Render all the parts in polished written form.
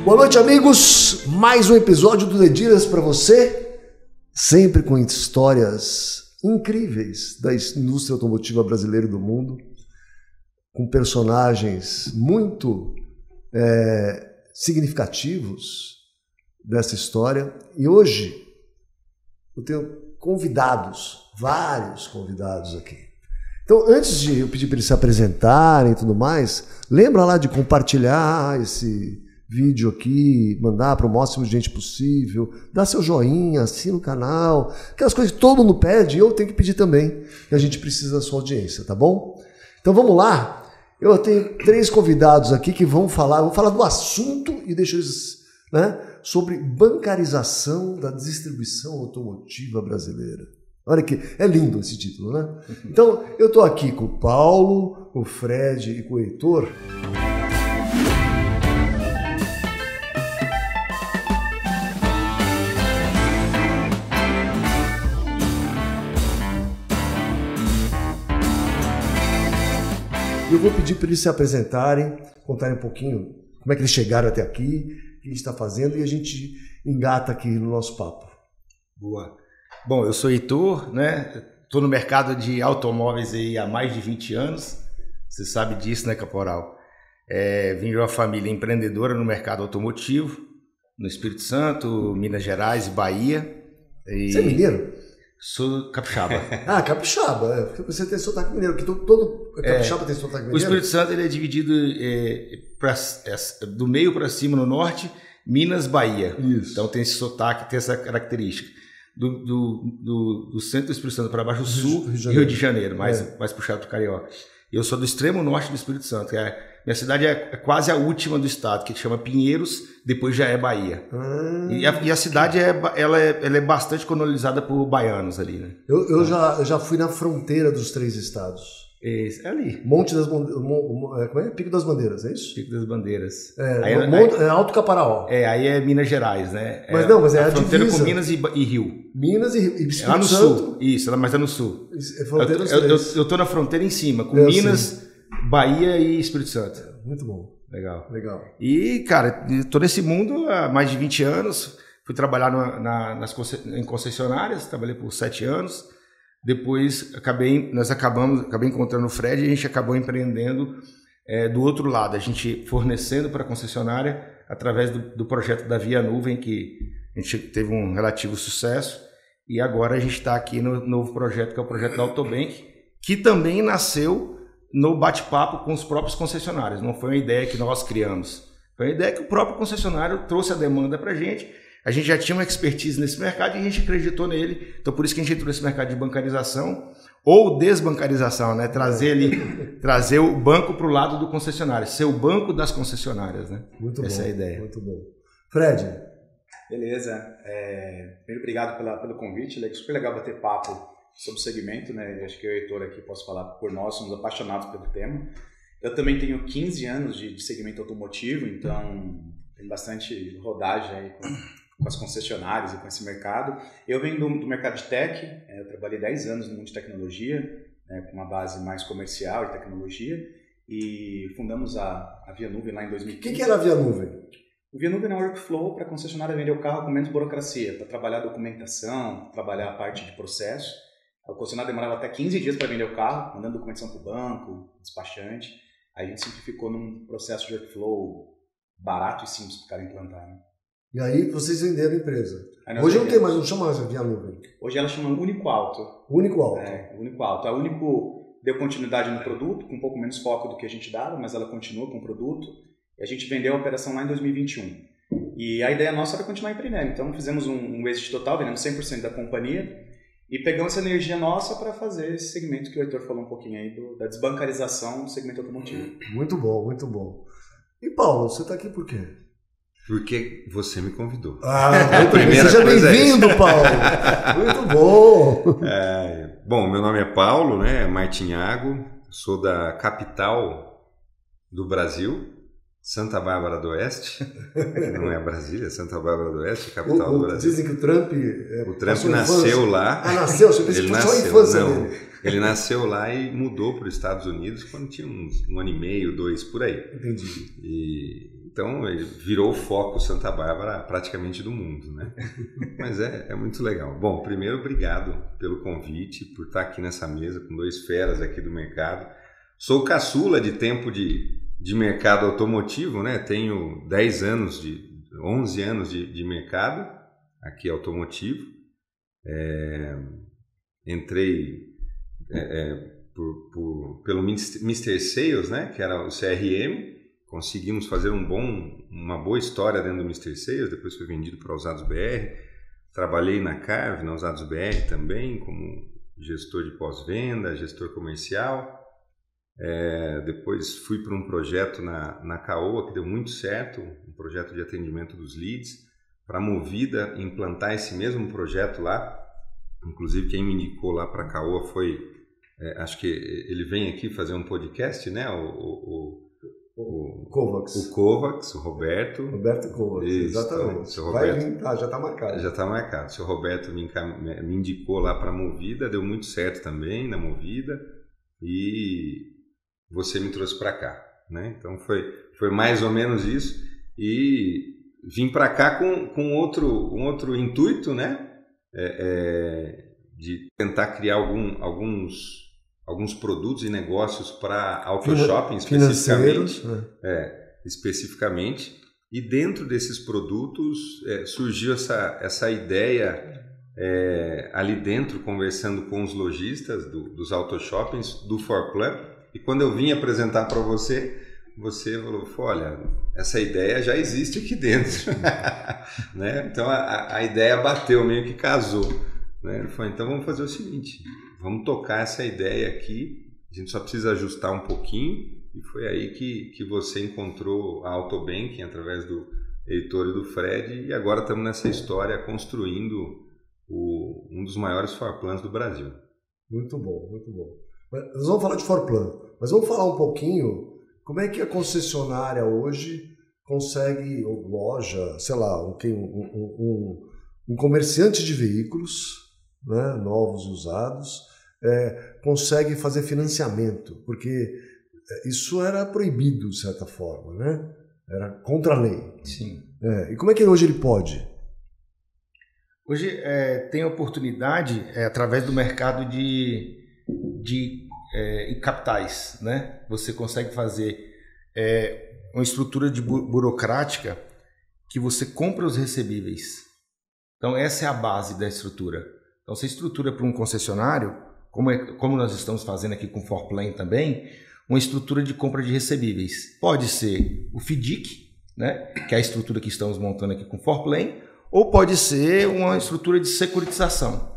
Boa noite, amigos. Mais um episódio do Dediras para você, sempre com histórias incríveis da indústria automotiva brasileira e do mundo, com personagens muito significativos dessa história. E hoje eu tenho convidados, vários convidados aqui. Então, antes de eu pedir para eles se apresentarem e tudo mais, lembra lá de compartilhar esse vídeo aqui, mandar para o máximo de gente possível, dá seu joinha, assina o canal, aquelas coisas que todo mundo pede e eu tenho que pedir também, que a gente precisa da sua audiência, tá bom? Então vamos lá, eu tenho 3 convidados aqui que vão falar do assunto e deixo eles, sobre bancarização da distribuição automotiva brasileira. Olha que é lindo esse título, né? Então eu estou aqui com o Paulo, com o Fred e com o Heitor. Eu vou pedir para eles se apresentarem, contarem um pouquinho como é que eles chegaram até aqui, o que a gente está fazendo, e a gente engata aqui no nosso papo. Boa. Bom, eu sou Heitor, né? Estou no mercado de automóveis aí há mais de 20 anos. Você sabe disso, né, Caporal? Vim de uma família empreendedora no mercado automotivo, no Espírito Santo, Minas Gerais e Bahia. Você é mineiro? Sou capixaba. Ah, capixaba. Porque você tem sotaque mineiro, porque todo capixaba tem sotaque mineiro. O Espírito Santo ele é dividido do meio para cima no norte, Minas, Bahia. Isso. Então tem esse sotaque, tem essa característica. Do centro do Espírito Santo para baixo, do sul, Rio de Janeiro, mais puxado para o Carioca. Eu sou do extremo norte do Espírito Santo. Minha cidade é quase a última do estado, que chama Pinheiros, depois já é Bahia. E a cidade ela é bastante colonizada por baianos ali, né? Eu já fui na fronteira dos 3 estados. É ali. Monte das Bandeiras. Pico das Bandeiras, é isso? Pico das Bandeiras. Alto Caparaó. Aí é Minas Gerais, né? Mas é a fronteira divisa. com Minas e Rio. Minas e Rio. E é lá no sul. Isso, mas é no sul. Eu tô na fronteira em cima, com Minas, Bahia e Espírito Santo. Muito bom. Legal. E, cara, tô nesse mundo há mais de 20 anos. Fui trabalhar em concessionárias, trabalhei por 7 anos. Depois acabei encontrando o Fred e a gente acabou empreendendo do outro lado, a gente fornecendo para a concessionária através do projeto da Via Nuvem, que a gente teve um relativo sucesso, e agora a gente está aqui no novo projeto, que é o projeto da Autobank, que também nasceu no bate-papo com os próprios concessionários, não foi uma ideia que nós criamos, foi uma ideia que o próprio concessionário trouxe a demanda para a gente já tinha uma expertise nesse mercado e a gente acreditou nele. Então, por isso que a gente entrou nesse mercado de bancarização ou desbancarização, né? Trazer o banco para o lado do concessionário, ser o banco das concessionárias, né? Essa é a ideia. Muito bom. Fred. Beleza. Primeiro, obrigado pelo convite. Super legal bater papo sobre o segmento, né? Acho que eu e o Heitor aqui posso falar por nós, somos apaixonados pelo tema. Eu também tenho 15 anos de segmento automotivo, então tem bastante rodagem aí com as concessionárias e com esse mercado. Eu venho do mercado de tech, eu trabalhei 10 anos no mundo de tecnologia, com uma base mais comercial e tecnologia, e fundamos a Via Nuvem lá em 2015. O que era a Via Nuvem? O Via Nuvem é um workflow para a concessionária vender o carro com menos burocracia, para trabalhar a documentação, trabalhar a parte de processo. A concessionária demorava até 15 dias para vender o carro, mandando documentação para o banco, despachante. Aí a gente simplificou num processo de workflow barato e simples para o cara implantar, né? E aí vocês venderam a empresa. Hoje não tem mais, não chama mais a Via Nuvem. Hoje ela chama Único Auto. Único Auto. Único Auto. A Único deu continuidade no produto, com um pouco menos foco do que a gente dava, mas ela continua com o produto. E a gente vendeu a operação lá em 2021. E a ideia nossa era continuar empreendendo. Então fizemos um exit total, vendemos 100% da companhia e pegamos essa energia nossa para fazer esse segmento que o Heitor falou um pouquinho aí, da desbancarização do segmento automotivo. Muito bom, muito bom. E Paulo, você está aqui por quê? Porque você me convidou. Seja bem-vindo, Paulo. Muito bom. Bom, meu nome é Paulo, né? Martinhago, sou da capital do Brasil, Santa Bárbara do Oeste. Não é Brasília, Santa Bárbara do Oeste, capital do Brasil. Dizem que o Trump nasceu lá. Ah, nasceu? Você pensou que foi só a infância dele. Ele nasceu lá e mudou para os Estados Unidos quando tinha um ano e meio, 2, por aí. Entendi. E Então, ele virou o foco Santa Bárbara praticamente do mundo, né? Mas é muito legal. Bom, primeiro, obrigado pelo convite, por estar aqui nessa mesa com 2 feras aqui do mercado. Sou caçula de tempo de mercado automotivo, né? Tenho 11 anos de mercado aqui automotivo. Entrei pelo Mr. Sales, né? Que era o CRM. Conseguimos fazer uma boa história dentro do Mr. Sales, depois foi vendido para a Usados BR. Trabalhei na Carve, na Usados BR também, como gestor de pós-venda, gestor comercial. Depois fui para um projeto na Caoa, que deu muito certo, um projeto de atendimento dos leads, para a Movida implantar esse mesmo projeto lá. Inclusive, quem me indicou lá para a Caoa foi, acho que ele vem aqui fazer um podcast, né? O Kovacs. O Kovacs, o Roberto. Roberto Kovacs, isso, exatamente. Então, Roberto, vai vir, já está marcado. Já está marcado. O seu Roberto me indicou lá para a Movida, deu muito certo também na Movida, e você me trouxe para cá, né? Então foi mais ou menos isso, e vim para cá com um outro intuito, né? De tentar criar alguns produtos e negócios para auto-shopping especificamente, e dentro desses produtos surgiu essa ideia ali dentro, conversando com os lojistas dos auto-shoppings, do Forplan, e quando eu vim apresentar para você falou, olha, essa ideia já existe aqui dentro. Né? Então a ideia bateu, meio que casou. Né? Ele falou, então vamos fazer o seguinte, vamos tocar essa ideia aqui, a gente só precisa ajustar um pouquinho, e foi aí que você encontrou a Autobanking através do Heitor e do Fred, e agora estamos nessa história construindo um dos maiores Forplans do Brasil. Muito bom, muito bom. Nós vamos falar de Forplan, mas vamos falar um pouquinho como é que a concessionária hoje consegue, ou loja, sei lá, um comerciante de veículos, né, novos e usados, consegue fazer financiamento, porque isso era proibido de certa forma, né? Era contra a lei. Sim. E como é que hoje ele pode? Hoje tem a oportunidade, através do mercado de capitais, né? Você consegue fazer uma estrutura burocrática que você compra os recebíveis. Então essa é a base da estrutura. Então você estrutura para um concessionário, como nós estamos fazendo aqui com o Forplan também, uma estrutura de compra de recebíveis. Pode ser o FDIC, né? Que é a estrutura que estamos montando aqui com o Forplan, ou pode ser uma estrutura de securitização.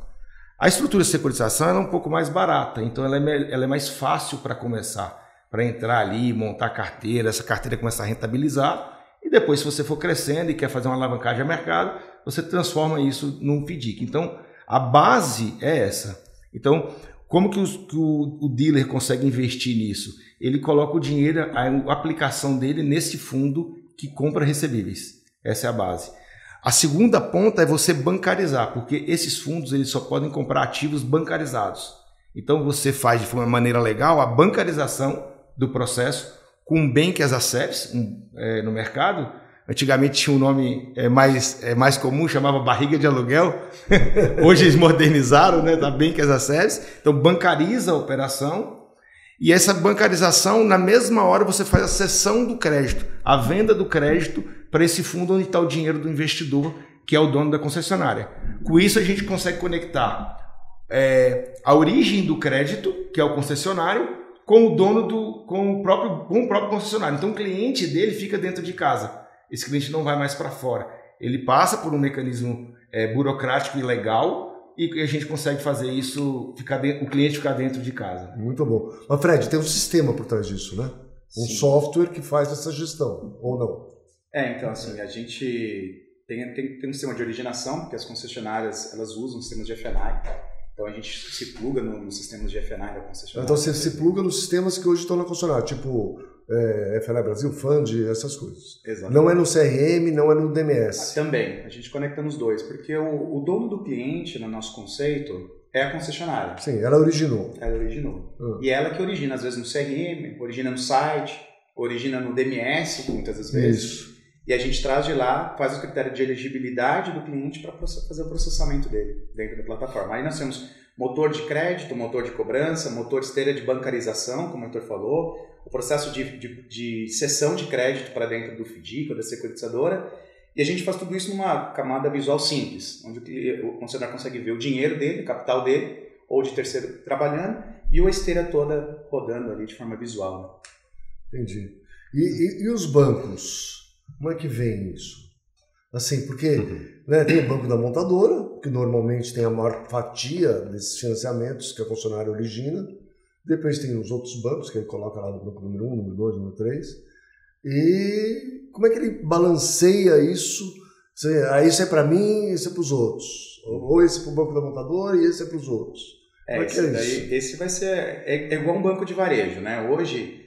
A estrutura de securitização é um pouco mais barata, então ela é mais fácil para começar, para entrar ali, montar a carteira, essa carteira começar a rentabilizar, e depois, se você for crescendo e quer fazer uma alavancagem a mercado, você transforma isso num FDIC. Então, a base é essa. Então, como que o dealer consegue investir nisso? Ele coloca o dinheiro, a aplicação dele nesse fundo que compra recebíveis. Essa é a base. A segunda ponta é você bancarizar, porque esses fundos eles só podem comprar ativos bancarizados. Então você faz de uma maneira legal a bancarização do processo com um Bank as a Service no mercado. Antigamente tinha um nome mais comum, chamava barriga de aluguel. Hoje eles modernizaram, né, da Bank as a Service. Então bancariza a operação, e essa bancarização, na mesma hora você faz a cessão do crédito, a venda do crédito para esse fundo onde está o dinheiro do investidor, que é o dono da concessionária. Com isso a gente consegue conectar a origem do crédito, que é o concessionário, com o dono com o próprio concessionário. Então o cliente dele fica dentro de casa. Esse cliente não vai mais para fora. Ele passa por um mecanismo burocrático e legal, e a gente consegue fazer isso, o cliente ficar dentro de casa. Muito bom. Mas Fred, tem um sistema por trás disso, né? Um software que faz essa gestão, ou não? Então assim, a gente tem um sistema de originação, porque as concessionárias elas usam sistemas de F&I. Então a gente se pluga nos sistemas de F&I da concessionária. Então você se pluga nos sistemas que hoje estão na concessionária, tipo F&I Brasil, Fund, essas coisas. Exatamente. Não é no CRM, não é no DMS. Também, a gente conecta nos dois, porque o dono do cliente, no nosso conceito, é a concessionária. Sim, ela originou. Ela originou. E ela que origina, às vezes no CRM, origina no site, origina no DMS, muitas das vezes. Isso. E a gente traz de lá, faz o critério de elegibilidade do cliente para fazer o processamento dele dentro da plataforma. Aí nós temos motor de crédito, motor de cobrança, motor esteira de bancarização, como o Heitor falou, o processo de cessão de crédito para dentro do FDIC ou da securitizadora. E a gente faz tudo isso numa camada visual simples, onde o concessionário consegue ver o dinheiro dele, o capital dele, ou de terceiro trabalhando, e a esteira toda rodando ali de forma visual. Entendi. E os bancos? Como é que vem isso? Assim, porque né, tem o banco da montadora, que normalmente tem a maior fatia desses financiamentos que a concessionária origina. Depois tem os outros bancos, que ele coloca lá no banco número 1, número 2, número 3. E como é que ele balanceia isso? Isso é para mim, esse é para os outros. Ou esse é para o banco da montadora e esse é para os outros. Esse vai ser... É igual um banco de varejo, né? Hoje...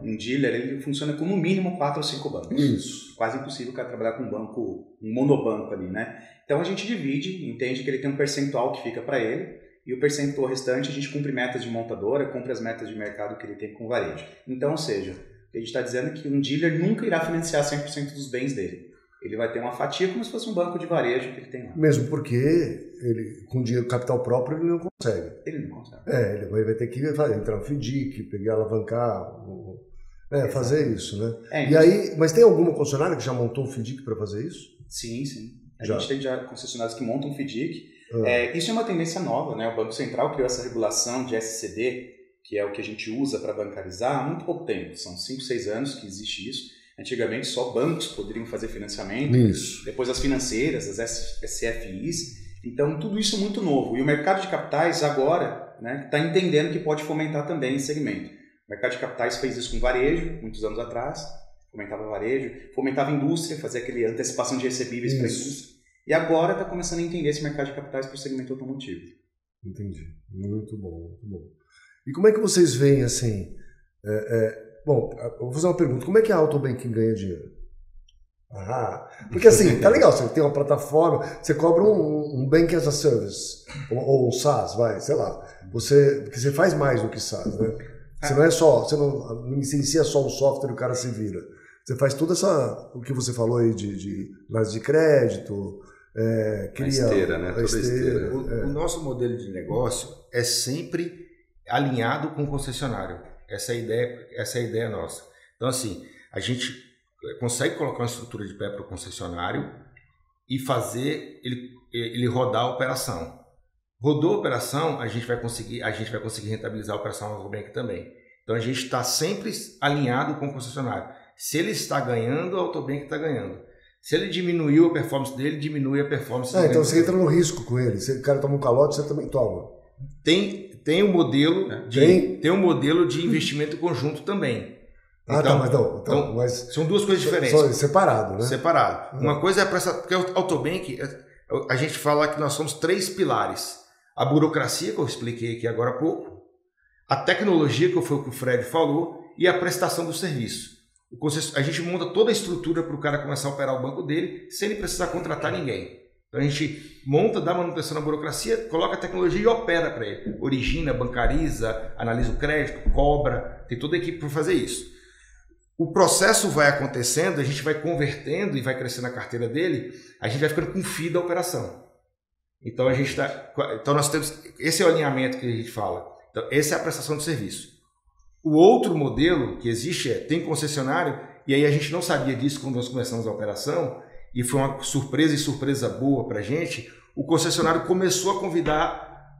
um dealer ele funciona com no mínimo 4 ou 5 bancos. Isso. Quase impossível o cara trabalhar com um monobanco ali, né? Então a gente divide, entende que ele tem um percentual que fica para ele e o percentual restante a gente cumpre metas de montadora, cumpre as metas de mercado que ele tem com o varejo. Então, ou seja, a gente está dizendo que um dealer nunca irá financiar 100% dos bens dele. Ele vai ter uma fatia como se fosse um banco de varejo que ele tem lá. Mesmo porque ele, com dinheiro capital próprio ele não consegue. Ele não consegue. Ele vai ter que entrar no FDIC, pegar, alavancar, fazer isso, né? E aí, mas tem alguma concessionária que já montou um FDIC para fazer isso? Sim. A gente tem já concessionários que montam um FDIC. Isso é uma tendência nova, né? O Banco Central criou essa regulação de SCD, que é o que a gente usa para bancarizar, há muito pouco tempo. São 5, 6 anos que existe isso. Antigamente só bancos poderiam fazer financiamento, isso. Depois as financeiras, as SFIs. Então tudo isso é muito novo. E o mercado de capitais agora está entendendo que pode fomentar também esse segmento. O mercado de capitais fez isso com varejo, muitos anos atrás, fomentava varejo, fomentava indústria, fazia aquele antecipação de recebíveis para a indústria. E agora está começando a entender esse mercado de capitais para o segmento automotivo. Entendi. Muito bom, muito bom. E como é que vocês veem assim... Bom, eu vou fazer uma pergunta. Como é que a Autobanking ganha dinheiro? Porque assim, tá legal, você tem uma plataforma, você cobra um Bank as a Service, ou um SaaS, sei lá. Porque você faz mais do que SaaS, né? Você não é só, você não inicia só um software e o cara se vira. Você faz toda o que você falou aí de análise de crédito, cria... A esteira, né? Toda a esteira. O nosso modelo de negócio é sempre alinhado com o concessionário. Essa é a ideia nossa. Então, assim, a gente consegue colocar uma estrutura de pé para o concessionário e fazer ele rodar a operação. Rodou a operação, a gente vai conseguir rentabilizar a operação na Autobank também. Então, a gente está sempre alinhado com o concessionário. Se ele está ganhando, a Autobank está ganhando. Se ele diminuiu a performance dele, diminui a performance dele. Então, você entra no risco com ele. Se o cara toma um calote, você também toma. Tem um modelo de investimento conjunto também. Mas são duas coisas diferentes. Separado, né? Separado. Uma coisa é para essa... Porque o Autobank, a gente fala que nós somos 3 pilares. A burocracia, que eu expliquei aqui agora há pouco. A tecnologia, que foi o que o Fred falou. E a prestação do serviço. A gente monta toda a estrutura para o cara começar a operar o banco dele sem ele precisar contratar ninguém. Então a gente monta, dá manutenção na burocracia, coloca a tecnologia e opera para ele. Origina, bancariza, analisa o crédito, cobra, tem toda a equipe para fazer isso. O processo vai acontecendo, a gente vai convertendo e vai crescendo a carteira dele, a gente vai ficando com o FII da operação. Então nós temos, esse é o alinhamento que a gente fala. Então essa é a prestação de serviço. O outro modelo que existe tem concessionário, e aí a gente não sabia disso quando nós começamos a operação, e foi uma surpresa boa para a gente, o concessionário começou a convidar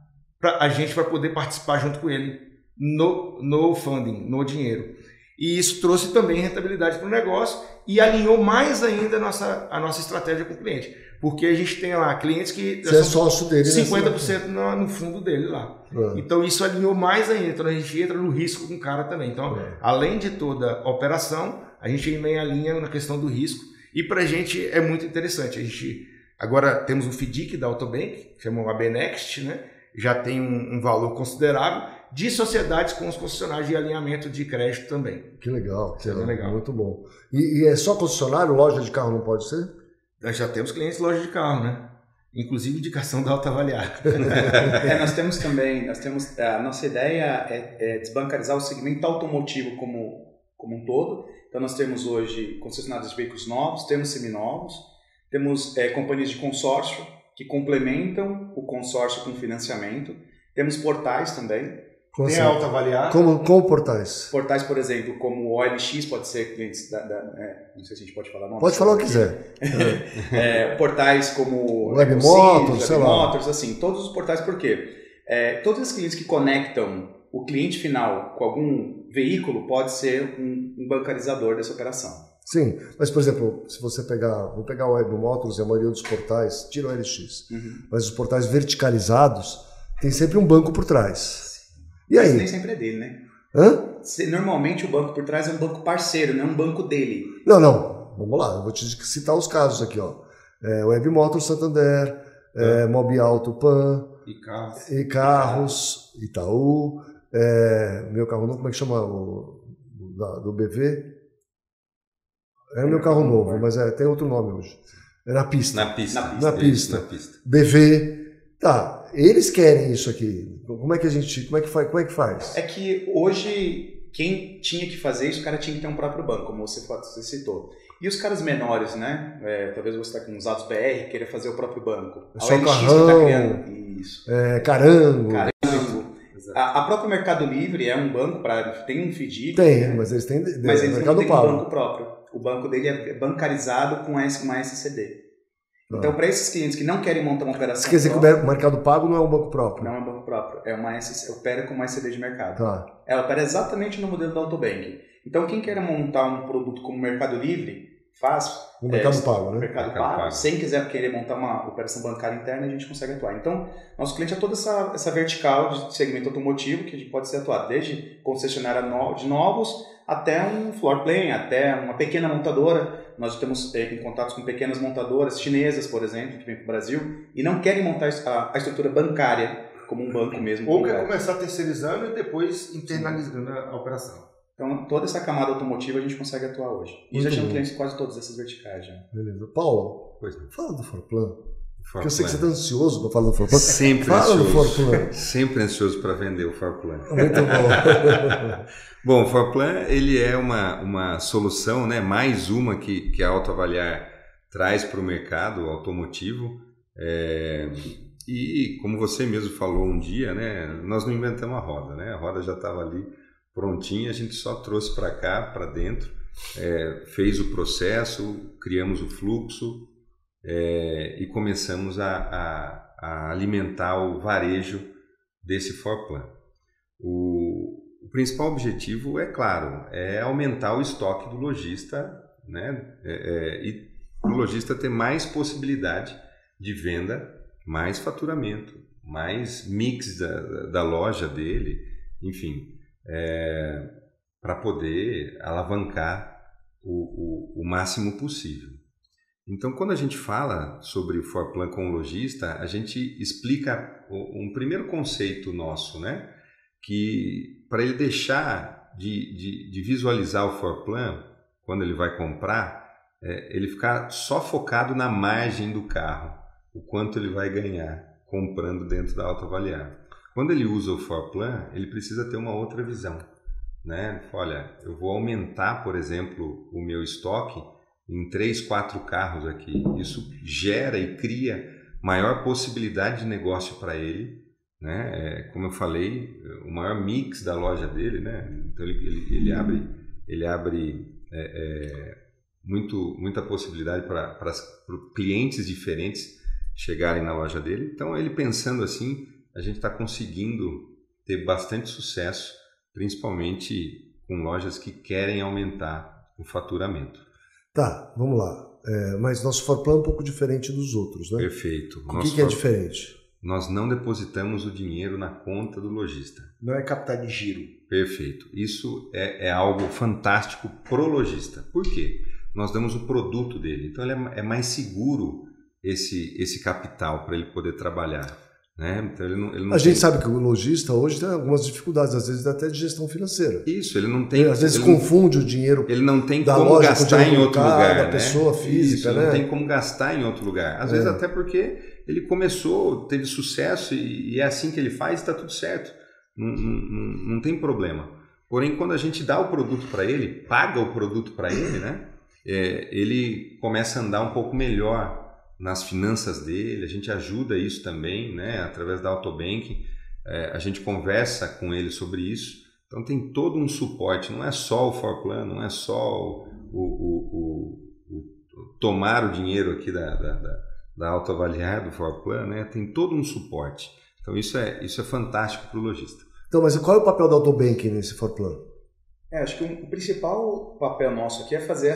a gente para poder participar junto com ele no funding, no dinheiro. E isso trouxe também rentabilidade para o negócio e alinhou mais ainda a nossa estratégia com o cliente. Porque a gente tem lá clientes que... Você é sócio dele. 50% no fundo dele lá. Então isso alinhou mais ainda. Então a gente entra no risco com o cara também. Então, além de toda a operação, a gente também alinha na questão do risco. E para a gente é muito interessante. A gente agora temos um FDIC da Autobank, que chama AB Next, né? Já tem um valor considerável de sociedades com os concessionários de alinhamento de crédito também. Que legal, legal. Muito bom. E é só concessionário? Loja de carro não pode ser? Nós já temos clientes de loja de carro, né? Inclusive indicação da autoavaliada. Nós temos a nossa ideia é desbancarizar o segmento automotivo como como um todo. Então nós temos hoje concessionários de veículos novos, temos seminovos, temos companhias de consórcio que complementam o consórcio com financiamento, temos portais também. Tem a autoavaliar. Como portais? Portais, por exemplo, como o OLX, pode ser clientes não sei se a gente pode falar. Não, pode falar o que quiser. Portais como Webmotors, assim, todos os portais, por quê? Todos os clientes que conectam o cliente final com algum veículo pode ser um bancarizador dessa operação. Sim, mas por exemplo, se você vou pegar o Webmotors e a maioria dos portais, tira o OLX, mas os portais verticalizados tem sempre um banco por trás. E aí? Mas nem sempre é dele, né? Hã? Normalmente o banco por trás é um banco parceiro, não é um banco dele. Não. Vamos lá, eu vou te citar os casos aqui, ó. Webmotors, Santander, Mobiauto, Pan, e Carros, Itaú, meu carro novo, como é que chama do BV? Meu carro novo, mas tem outro nome hoje. Na pista. Na pista. BV. Tá, eles querem isso aqui. Como é que faz? É que hoje quem tinha que fazer isso, o cara tinha que ter um próprio banco, como você citou. E os caras menores, né? Talvez você está com uns dados BR, queira fazer o próprio banco. A OLX que está criando isso. Carango. A própria Mercado Livre é um banco, tem um FDIC. Tem, mas eles têm mas eles não têm um Pago. banco próprio. O banco dele é bancarizado com uma SCD. Então, para esses clientes que não querem montar uma operação... Isso quer dizer que o Mercado Pago não é um banco próprio? Não é um banco próprio. Opera com uma SCD de mercado. Tá. Opera exatamente no modelo do Autobank. Então, quem quer montar um produto como o Mercado Livre, faz... O Mercado Pago, né? Mercado Pago. Sem querer montar uma operação bancária interna, a gente consegue atuar. Então, nosso cliente é toda essa vertical de segmento automotivo que a gente pode ser atuado. Desde concessionária de novos até um floor plan, até uma pequena montadora. Nós estamos em contato com pequenas montadoras chinesas, por exemplo, que vêm para o Brasil e não querem montar a estrutura bancária como um banco mesmo. Ou quer começar terceirizando e depois internalizando a operação. Então, toda essa camada automotiva a gente consegue atuar hoje. E já temos clientes em quase todas essas verticais. Já. Beleza. Paulo, fala do Forplan. Porque eu sei que você está ansioso para falar do Forplan. Sempre fala ansioso. Do Forplan. Sempre ansioso para vender o Forplan. Muito bom. Bom, o Forplan ele é uma solução, né, mais uma que a Autoavaliar traz para o mercado automotivo. E como você mesmo falou um dia, né, nós não inventamos a roda, né? A roda já estava ali prontinha, a gente só trouxe para cá, para dentro, fez o processo, criamos o fluxo e começamos a alimentar o varejo desse Forplan. O principal objetivo, é claro, é aumentar o estoque do lojista, né? E o lojista ter mais possibilidade de venda, mais faturamento, mais mix da loja dele, enfim, para poder alavancar o máximo possível. Então, quando a gente fala sobre o Forplan com o lojista, a gente explica um primeiro conceito nosso, né? Que para ele deixar de visualizar o Forplan, quando ele vai comprar, ele ficar só focado na margem do carro, o quanto ele vai ganhar comprando dentro da Autoavaliar. Quando ele usa o Forplan, ele precisa ter uma outra visão, né? Olha, eu vou aumentar, por exemplo, o meu estoque em 3, 4 carros aqui. Isso gera e cria maior possibilidade de negócio para ele, né? Como eu falei, o maior mix da loja dele, né? Então ele abre muita possibilidade para clientes diferentes chegarem na loja dele. Então, ele pensando assim, a gente está conseguindo ter bastante sucesso, principalmente com lojas que querem aumentar o faturamento. Tá, vamos lá. Mas nosso Forplan é um pouco diferente dos outros, né? Perfeito. O que é diferente? Nós não depositamos o dinheiro na conta do lojista. Não é capital de giro. Perfeito. Isso é algo fantástico pro lojista. Por quê? Nós damos o produto dele. Então, ele é mais seguro esse capital para ele poder trabalhar. Né? Então, ele não gente sabe que o lojista hoje tem algumas dificuldades, às vezes até de gestão financeira. Isso, ele não tem... Às vezes confunde o dinheiro. Ele não tem da como loja gastar em outro lugar. Da né? pessoa física, Isso, né? Não tem como gastar em outro lugar. Às vezes até porque ele começou, teve sucesso e é assim que ele faz e está tudo certo. Não tem problema. Porém, quando a gente dá o produto para ele, paga o produto para ele, né? Ele começa a andar um pouco melhor nas finanças dele, a gente ajuda isso também, né? Através da Autobank, a gente conversa com ele sobre isso. Então tem todo um suporte, não é só o Forplan, não é só o tomar o dinheiro aqui da Autoavaliar, do Forplan, né? Tem todo um suporte. Então isso é fantástico para o lojista. Então, mas qual é o papel da Autobank nesse Forplan? Acho que o principal papel nosso aqui é fazer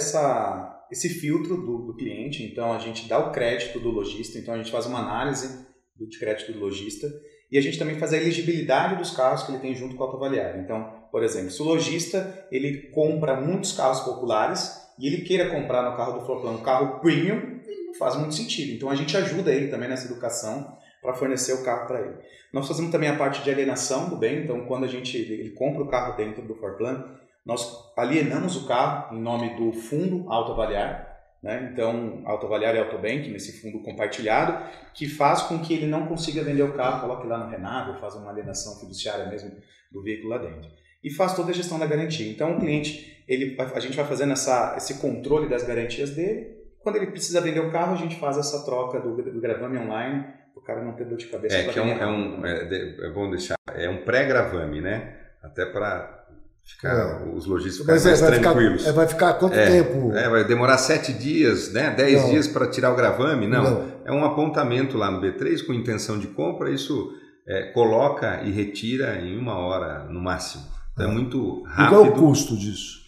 esse filtro do cliente. Então a gente dá o crédito do lojista, então a gente faz uma análise de crédito do lojista e a gente também faz a elegibilidade dos carros que ele tem junto com a Autoavaliar. Então, por exemplo, se o lojista ele compra muitos carros populares e ele queira comprar no carro do Forplan um carro premium, não faz muito sentido. Então a gente ajuda ele também nessa educação para fornecer o carro para ele. Nós fazemos também a parte de alienação do bem. Então quando ele compra o carro dentro do Forplan, nós alienamos o carro em nome do fundo Autoavaliar, né? Então, Autoavaliar e Autobank, nesse fundo compartilhado, que faz com que ele não consiga vender o carro, coloque lá no Renavo, faz uma alienação fiduciária mesmo do veículo lá dentro. E faz toda a gestão da garantia. Então, o cliente, a gente vai fazendo esse controle das garantias dele. Quando ele precisa vender o carro, a gente faz essa troca do gravame online, para o cara não ter dor de cabeça. É bom deixar, é um pré-gravame, né? Até para os lojistas ficarem mais tranquilos. Vai ficar quanto tempo? Vai demorar 7 dias, né? 10 dias para tirar o gravame? Não. É um apontamento lá no B3 com intenção de compra. Isso coloca e retira em 1 hora no máximo. Então é muito rápido. E qual é o custo disso?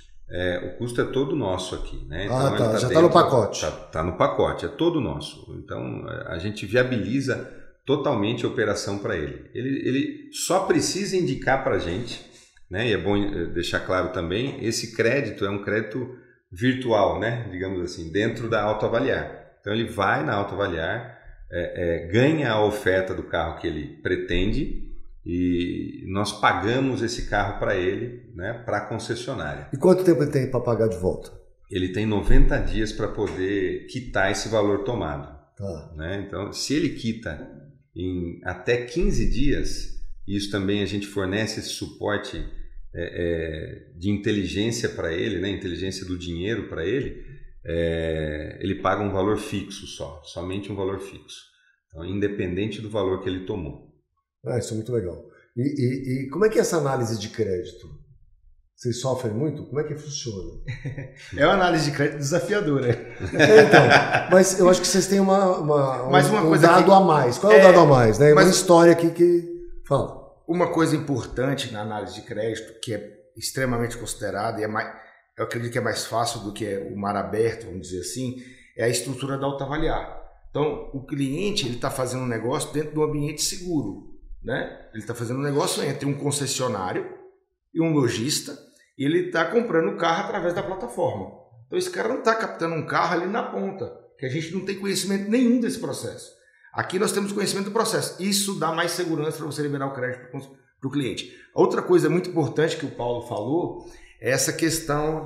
O custo é todo nosso aqui, né? Então, já está no pacote. Está no pacote, é todo nosso. Então a gente viabiliza totalmente a operação para ele. Ele só precisa indicar para a gente, né? E é bom deixar claro também, esse crédito é um crédito virtual, né? Digamos assim, dentro da Autoavaliar. Então ele vai na Autoavaliar, ganha a oferta do carro que ele pretende e nós pagamos esse carro para ele, né? Para a concessionária. E quanto tempo ele tem para pagar de volta? Ele tem 90 dias para poder quitar esse valor tomado. Tá. Né? Então, se ele quita em até 15 dias, isso também a gente fornece esse suporte de inteligência para ele, né? Inteligência do dinheiro para ele, ele paga um valor fixo somente um valor fixo. Então, independente do valor que ele tomou. Isso é muito legal. E como é que é essa análise de crédito? Vocês sofrem muito? Como é que funciona? É uma análise de crédito desafiadora. Então, mas eu acho que vocês têm um dado a mais. Qual é o dado a mais? Né? Uma história aqui que fala. Uma coisa importante na análise de crédito, que é extremamente considerada, e eu acredito que é mais fácil do que o mar aberto, vamos dizer assim, é a estrutura da Autoavaliar. Então, o cliente está fazendo um negócio dentro de um ambiente seguro. Né? Ele está fazendo um negócio entre um concessionário e um lojista, e ele está comprando o carro através da plataforma. Então, esse cara não está captando um carro ali na ponta, que a gente não tem conhecimento nenhum desse processo. Aqui nós temos conhecimento do processo. Isso dá mais segurança para você liberar o crédito para o cliente. Outra coisa muito importante que o Paulo falou é essa questão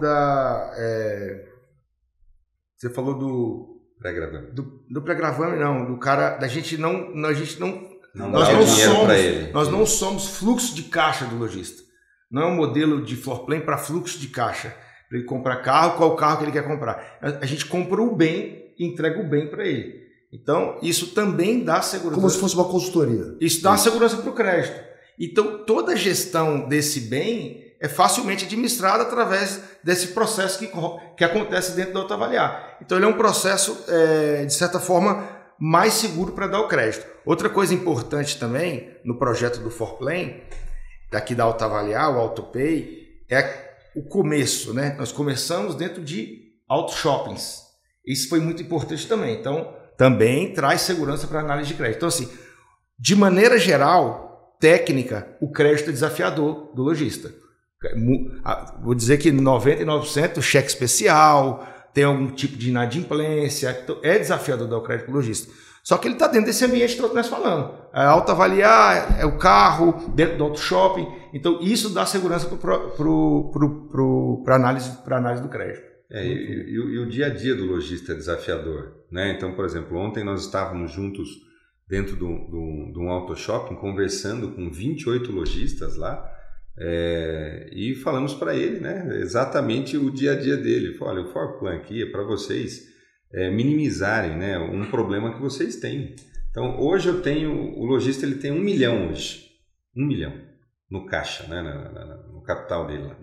você falou do pré-gravame. Do pré-gravame, não. Do cara, da gente não. Nós não somos fluxo de caixa do lojista. Não é um modelo de floor plan para fluxo de caixa. Para ele comprar carro, qual carro que ele quer comprar. A gente compra o bem e entrega o bem para ele. Então, isso também dá segurança. Como se fosse uma consultoria. Isso dá segurança para o crédito. Então, toda a gestão desse bem é facilmente administrada através desse processo que acontece dentro da Autoavaliar. Então, ele é um processo, de certa forma, mais seguro para dar o crédito. Outra coisa importante também no projeto do Forplan, daqui da Autoavaliar, o AutoPay, é o começo, né? Nós começamos dentro de auto shoppings. Isso foi muito importante também. Então, também traz segurança para a análise de crédito. Então, assim, de maneira geral, técnica, o crédito é desafiador do lojista. Vou dizer que 99% cheque especial, tem algum tipo de inadimplência, então é desafiador dar o crédito para o lojista. Só que ele está dentro desse ambiente que nós falamos. É Autoavaliar, é o carro, dentro do auto shopping. Então, isso dá segurança para a análise do crédito. E o dia a dia do lojista é desafiador, né? Então, por exemplo, ontem nós estávamos juntos dentro de um auto shopping conversando com 28 lojistas lá, E falamos para ele, né, exatamente o dia a dia dele. Falou, olha, o Forplan aqui é para vocês minimizarem, né, um problema que vocês têm. Então, hoje o lojista ele tem 1 milhão hoje. 1 milhão no caixa, né, no capital dele lá.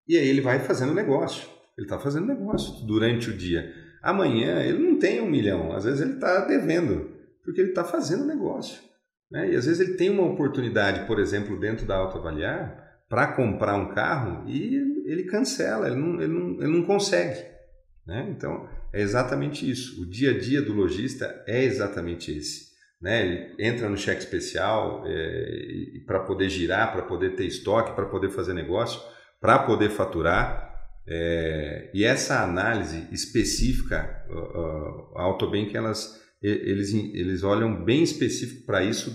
E aí ele vai fazendo negócio. Ele está fazendo negócio durante o dia. Amanhã ele não tem 1 milhão. Às vezes ele está devendo, porque ele está fazendo negócio. Né? E às vezes ele tem uma oportunidade, por exemplo, dentro da Autoavaliar, para comprar um carro e ele cancela, ele não consegue. Né? Então, é exatamente isso. O dia a dia do lojista é exatamente esse. Né? Ele entra no cheque especial para poder girar, para poder ter estoque, para poder fazer negócio, para poder faturar. E essa análise específica, a Autobank, eles olham bem específico para isso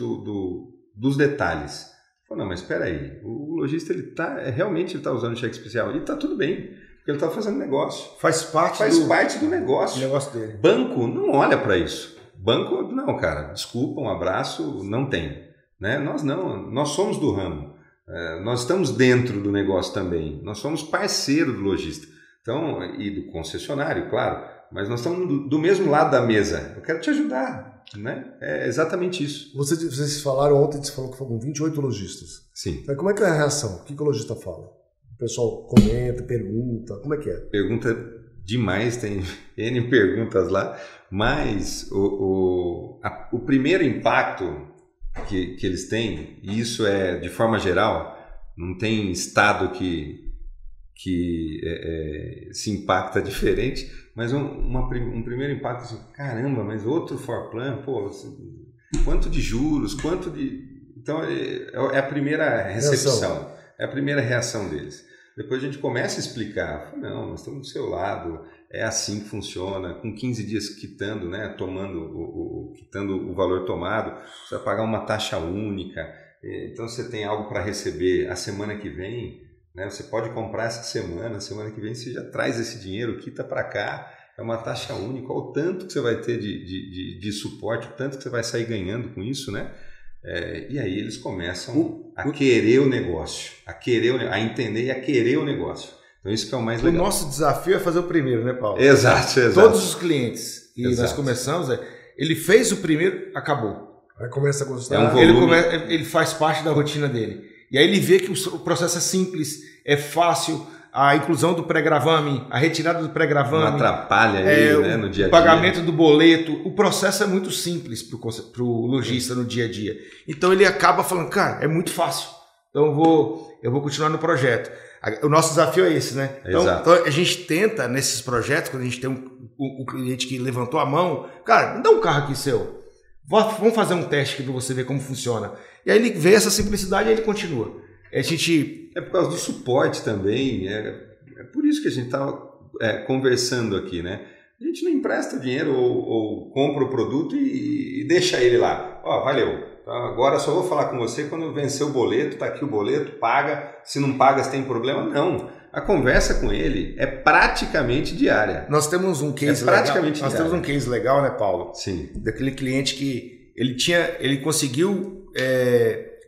dos detalhes. Não, mas espera aí, o lojista realmente está usando cheque especial e está tudo bem, porque ele está fazendo negócio. Faz parte do negócio dele. Banco não olha para isso. Banco, não, cara, desculpa, um abraço, não tem. Né? Nós não, nós somos do ramo. Nós estamos dentro do negócio também, nós somos parceiro do lojista, então, e do concessionário, claro, mas nós estamos do mesmo lado da mesa, eu quero te ajudar, né? É exatamente isso. Vocês falaram ontem, você falou que foram 28 lojistas. Sim. Então, como é que é a reação? O que o lojista fala? O pessoal comenta, pergunta, como é que é? Pergunta demais, tem N perguntas lá, mas o primeiro impacto que eles têm, e isso é de forma geral, não tem estado que se impacta diferente, mas um primeiro impacto assim, caramba, mas outro Forplan, pô, quanto de juros, quanto de... Então é a primeira recepção, é a primeira reação deles. Depois a gente começa a explicar, não, nós estamos do seu lado, é assim que funciona, com 15 dias quitando, né, quitando o valor tomado, você vai pagar uma taxa única, então você tem algo para receber a semana que vem, né, você pode comprar essa semana que vem você já traz esse dinheiro, quita para cá, é uma taxa única, olha o tanto que você vai ter de suporte, o tanto que você vai sair ganhando com isso, né? E aí eles começam a querer o negócio, a entender e a querer o negócio. Então isso que é o mais legal. O nosso desafio é fazer o primeiro, né, Paulo? Exato. Todos os clientes, e nós começamos, ele fez o primeiro, acabou. Aí começa a gostar. Ele faz parte da rotina dele. E aí ele vê que o processo é simples, é fácil, a inclusão do pré-gravame, a retirada do pré-gravame. Não atrapalha ele, né, no dia a dia. O pagamento do boleto. O processo é muito simples para o lojista no dia a dia. Então ele acaba falando, cara, é muito fácil. Então eu vou continuar no projeto. O nosso desafio é esse, né? Então a gente tenta, nesses projetos, quando a gente tem um cliente que levantou a mão, cara, me dá um carro aqui seu. Vamos fazer um teste aqui para você ver como funciona. E aí ele vê essa simplicidade e ele continua. É por causa do suporte também, é por isso que a gente está conversando aqui, né? A gente não empresta dinheiro ou compra o produto e deixa ele lá. Valeu, então, agora só vou falar com você quando vencer o boleto, tá aqui o boleto, paga, se não paga se tem problema, não. A conversa com ele é praticamente diária. Nós temos um case temos um case legal, né, Paulo? Sim. Daquele cliente que ele conseguiu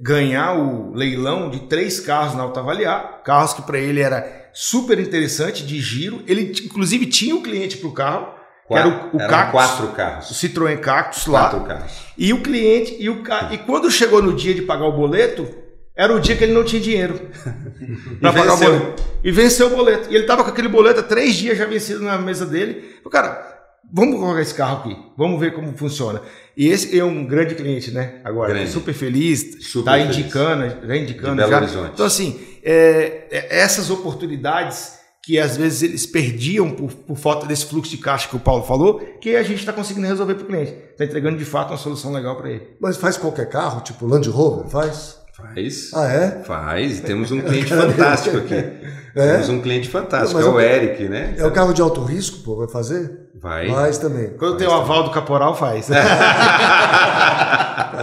ganhar o leilão de 3 carros na Autoavaliar, carros que para ele era super interessante, de giro. Ele inclusive tinha um cliente para o carro, que era o Cactus, 4 carros. O Citroën Cactus lá. 4 carros. E o cliente, e quando chegou no dia de pagar o boleto, era o dia que ele não tinha dinheiro para pagar o boleto. E venceu o boleto. E ele estava com aquele boleto há 3 dias já vencido na mesa dele. Falei, cara, vamos colocar esse carro aqui, vamos ver como funciona. E esse é um grande cliente, né? Agora, super feliz, está indicando de Belo Horizonte. Então, assim, essas oportunidades que às vezes eles perdiam por falta desse fluxo de caixa que o Paulo falou, que a gente está conseguindo resolver para o cliente. Está entregando de fato uma solução legal para ele. Mas faz qualquer carro, tipo Land Rover, faz? Faz. Ah, é? Faz. Temos um cliente fantástico aqui. Temos um cliente fantástico, é o Eric, né? É o carro de alto risco, pô, vai fazer? Vai. Faz também. Quando tem o aval do caporal, faz. Tá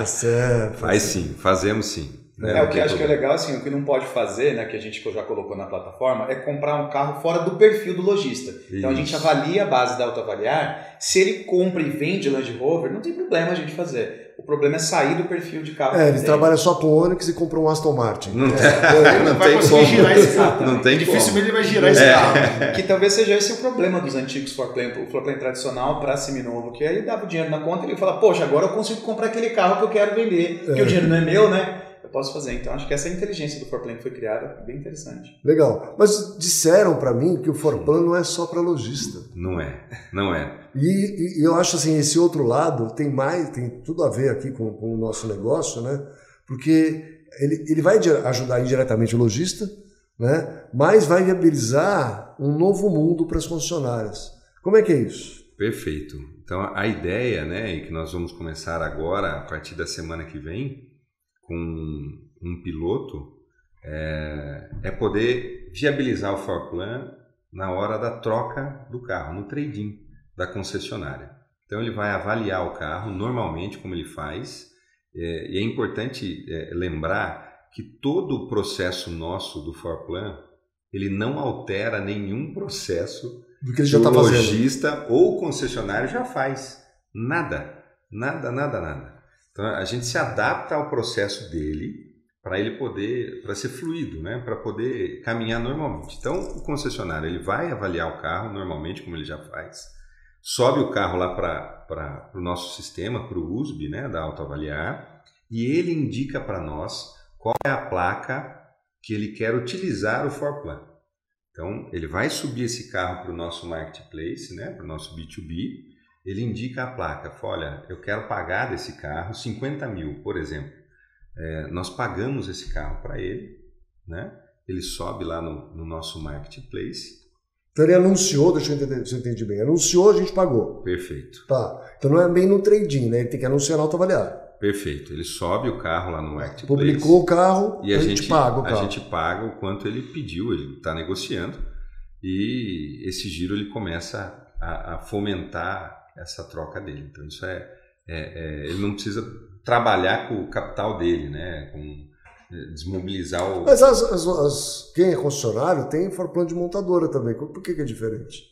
certo. Faz sim, fazemos sim. Né? O que acho que é legal, assim, o que não pode fazer, né, que a gente já colocou na plataforma, é comprar um carro fora do perfil do lojista. Então a gente avalia a base da Autoavaliar, se ele compra e vende Land Rover, não tem problema a gente fazer. O problema é sair do perfil de carro. Ele trabalha só com Onix e compra um Aston Martin. Ele não vai conseguir girar esse carro. Não tem dificilmente ele vai girar esse carro. Que talvez seja esse o problema dos antigos floorplan, o floorplan tradicional para seminovo, que aí dava o dinheiro na conta e ele fala, poxa, agora eu consigo comprar aquele carro que eu quero vender, porque o dinheiro não é meu, né? Eu posso fazer. Então acho que essa inteligência do floorplan que foi criada é bem interessante. Legal. Mas disseram para mim que o floorplan não é só para lojista. Não é. E eu acho assim, esse outro lado tem tudo a ver aqui com o nosso negócio, né? Porque ele vai ajudar indiretamente o lojista, né? Mas vai viabilizar um novo mundo para as concessionárias. Como é que é isso? Perfeito. Então a ideia, né, e que nós vamos começar agora, a partir da semana que vem, com um piloto, é poder viabilizar o floorplan na hora da troca do carro, no trade-in da concessionária. Então ele vai avaliar o carro normalmente, como ele faz, e é importante lembrar que todo o processo nosso do floorplan, ele não altera nenhum processo do que ele já está fazendo. O lojista ou o concessionário já faz. Nada. Então a gente se adapta ao processo dele para ele poder, para ser fluido, né? Para poder caminhar normalmente. Então o concessionário ele vai avaliar o carro normalmente, como ele já faz, sobe o carro lá para o nosso sistema, para o USB, né? Da Autoavaliar, e ele indica para nós qual é a placa que ele quer utilizar o floorplan. Então ele vai subir esse carro para o nosso marketplace, né? Para o nosso B2B. Ele indica a placa, fala, olha, eu quero pagar desse carro 50 mil, por exemplo. Nós pagamos esse carro para ele, né? Ele sobe lá no nosso marketplace. Então ele anunciou, deixa eu entender se eu entendi bem, anunciou, a gente pagou. Perfeito. Tá, então não é bem no trade-in, né? Ele tem que anunciar na Autoavaliar. Perfeito, ele sobe o carro lá no marketplace. Publicou o carro, e a gente paga o carro. A gente paga o quanto ele pediu, ele está negociando, e esse giro ele começa a fomentar essa troca dele. Então isso ele não precisa trabalhar com o capital dele, né? Desmobilizar o... Mas quem é concessionário tem floorplan de montadora também. Por que é diferente?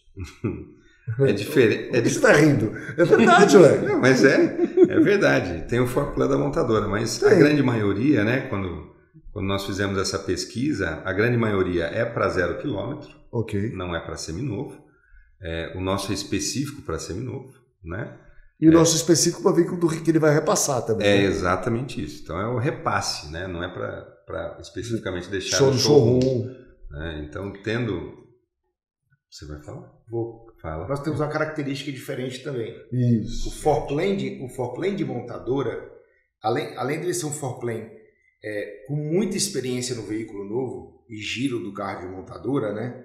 É diferente. Por que você está rindo? É verdade, ué. Não, mas é verdade. Tem o floorplan da montadora, mas a grande maioria, né? Quando nós fizemos essa pesquisa, a grande maioria é para 0 km, não é para seminovo. O nosso é específico para seminovo, né? E o nosso específico para veículo que ele vai repassar também. É exatamente isso. Então é o repasse, né? Não é para especificamente deixar no showroom. Né? Então tendo... Você vai falar? Vou. Fala. Nós temos uma característica diferente também. Isso. O floorplan de montadora, além de ele ser um floorplan com muita experiência no veículo novo e giro do carro de montadora, né?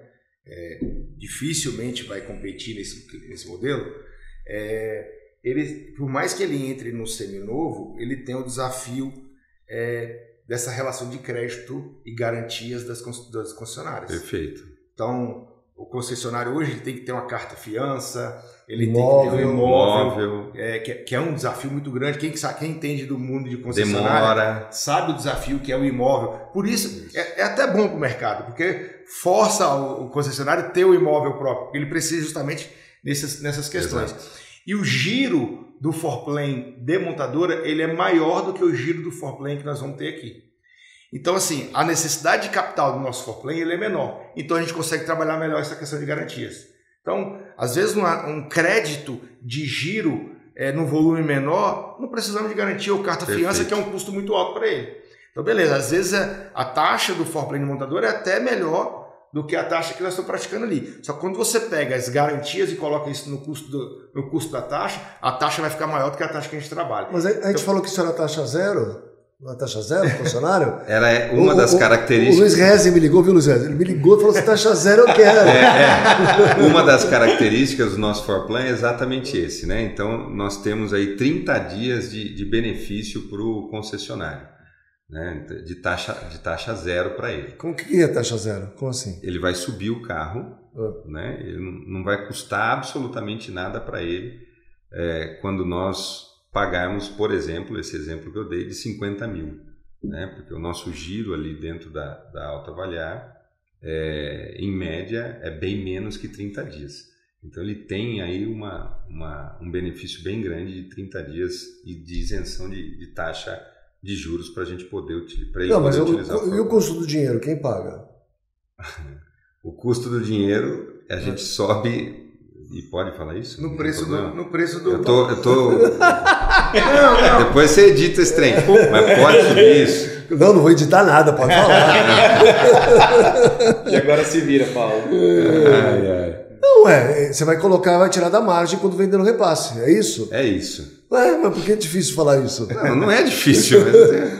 Dificilmente vai competir nesse modelo. Ele, por mais que ele entre no seminovo, ele tem o desafio dessa relação de crédito e garantias das concessionárias. Perfeito. Então, o concessionário hoje ele tem que ter uma carta fiança, ele imóvel, tem que ter um imóvel, que é um desafio muito grande. Quem entende do mundo de concessionária sabe o desafio que é o imóvel. Por isso, é até bom para o mercado, porque força o concessionário a ter o imóvel próprio, porque ele precisa justamente nessas questões. Exato. E o giro do floorplan de montadora, ele é maior do que o giro do floorplan que nós vamos ter aqui. Então, assim, a necessidade de capital do nosso floorplan ele é menor. Então, a gente consegue trabalhar melhor essa questão de garantias. Então, às vezes, um crédito de giro num volume menor, não precisamos de garantia ou carta-fiança, que é um custo muito alto para ele. Então, beleza, às vezes a taxa do floorplan de montadora é até melhor do que a taxa que nós estamos praticando ali. Só que quando você pega as garantias e coloca isso no custo da taxa, a taxa vai ficar maior do que a taxa que a gente trabalha. Mas a gente falou que isso era taxa zero? Uma taxa zero, funcionário? Era uma das características... O Luiz Rezi me ligou, viu, Luiz Rezi? Ele me ligou e falou assim, taxa zero eu quero. Uma das características do nosso floorplan é exatamente esse, né? Então, nós temos aí 30 dias de benefício para o concessionário, né? De taxa zero para ele. Como que é taxa zero? Como assim? Ele vai subir o carro, né? Ele não vai custar absolutamente nada para ele quando nós pagarmos, por exemplo, esse exemplo que eu dei de 50 mil. né? Porque o nosso giro ali dentro da Alta Avaliar, em média, é bem menos que 30 dias. Então ele tem aí um benefício bem grande de 30 dias de isenção de taxa de juros para a gente poder utilizar. Não, mas e o custo do dinheiro, quem paga? O custo do dinheiro, a gente sobe. E pode falar isso? No preço do... Eu tô... Não. Depois você edita esse trem. Mas pode subir isso. Não vou editar nada, pode falar. E agora se vira, Paulo. Não, você vai colocar, vai tirar da margem quando vender no repasse, é isso? É isso. Mas por que é difícil falar isso? Não é difícil.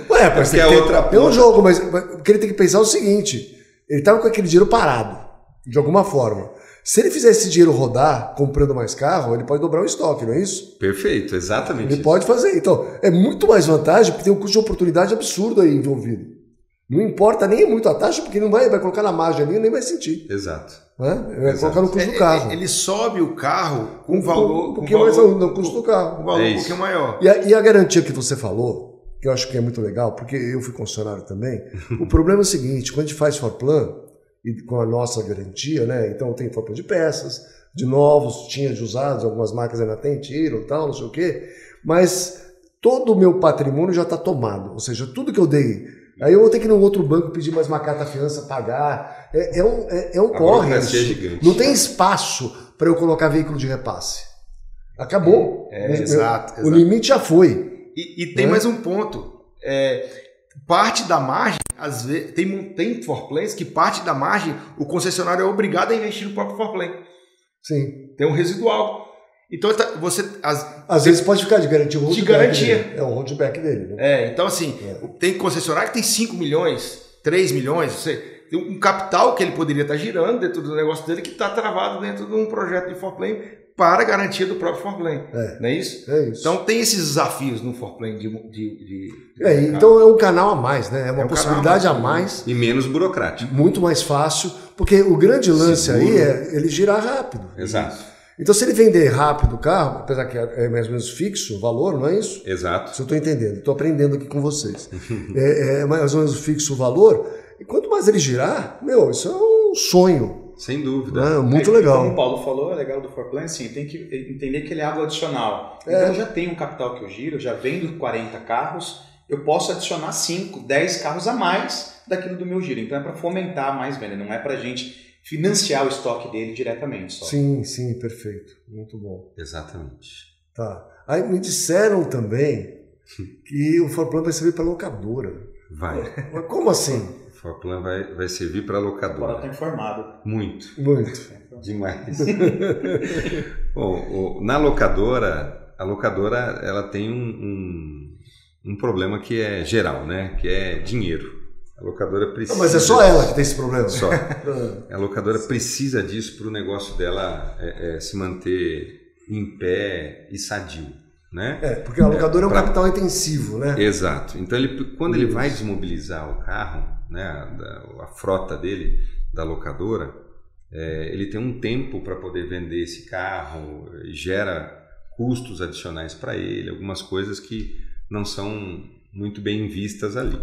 Mas tem um jogo, mas o que ele tem que pensar é o seguinte, ele estava com aquele dinheiro parado, de alguma forma. Se ele fizer esse dinheiro rodar, comprando mais carro, ele pode dobrar o estoque, não é isso? Perfeito, exatamente ele isso. Pode fazer. Então, é muito mais vantagem, porque tem um custo de oportunidade absurdo aí envolvido. Não importa nem muito a taxa, porque ele não vai colocar na margem ali e nem vai sentir. Exato. Vai colocar no custo do carro. Ele sobe o carro com valor... Um pouquinho mais no custo do carro. Um valor um pouquinho maior. E a garantia que você falou, que eu acho que é muito legal, porque eu fui concessionário também, o problema é o seguinte, quando a gente faz Forplan, e com a nossa garantia, né? Então tem Forplan de peças, de novos, tinha de usados, algumas marcas ainda tem, tiram, tal, não sei o quê, mas todo o meu patrimônio já está tomado, ou seja, tudo que eu dei, aí eu vou ter que ir num outro banco pedir mais uma carta fiança, pagar, é um corre, não tem espaço para eu colocar veículo de repasse. Acabou. Exato. O limite já foi. E tem mais um ponto, parte da margem, às vezes, tem Forplans que parte da margem o concessionário é obrigado a investir no próprio Forplan. Sim. Tem um residual. Então você... Às vezes pode ficar de garantia. De garantia. Dele. É o holdback dele. Né? Então assim, tem concessionário que tem 5 milhões, 3 milhões, tem um capital que ele poderia estar girando dentro do negócio dele que está travado dentro de um projeto de Forplan para garantia do próprio Forplan. Não é isso? É isso. Então tem esses desafios no Forplan então é um canal a mais, né? É uma possibilidade a mais. E menos burocrático. Muito mais fácil, porque o grande lance aí é ele girar rápido. Exato. Então se ele vender rápido o carro, apesar que é mais ou menos fixo o valor, não é isso? Exato. Se eu estou entendendo, estou aprendendo aqui com vocês. É mais ou menos fixo o valor, e quanto mais ele girar, isso é um sonho. Sem dúvida. Muito legal. Como o Paulo falou, é legal do Forplan, sim, tem que entender que ele é algo adicional. Então eu já tenho um capital que eu giro, eu já vendo 40 carros, eu posso adicionar 5, 10 carros a mais daquilo do meu giro. Então é para fomentar mais venda, não é para a gente financiar o estoque dele diretamente. Só. Sim, perfeito. Muito bom. Exatamente. Tá. Aí me disseram também que o Forplan vai servir para locadora. Vai. Mas como assim? O Forplan vai servir para locadora. Agora está informado. Muito. Demais. Bom, na locadora, a locadora ela tem um problema que é geral, né? Que é dinheiro. A locadora precisa... Mas é só ela que tem esse problema? Só. A locadora precisa disso para o negócio dela se manter em pé e sadio, né? Porque a locadora é um capital intensivo, né? Exato. Então, quando ele vai desmobilizar o carro, né, a frota dele, da locadora, ele tem um tempo para poder vender esse carro, gera custos adicionais para ele, algumas coisas que não são muito bem vistas ali.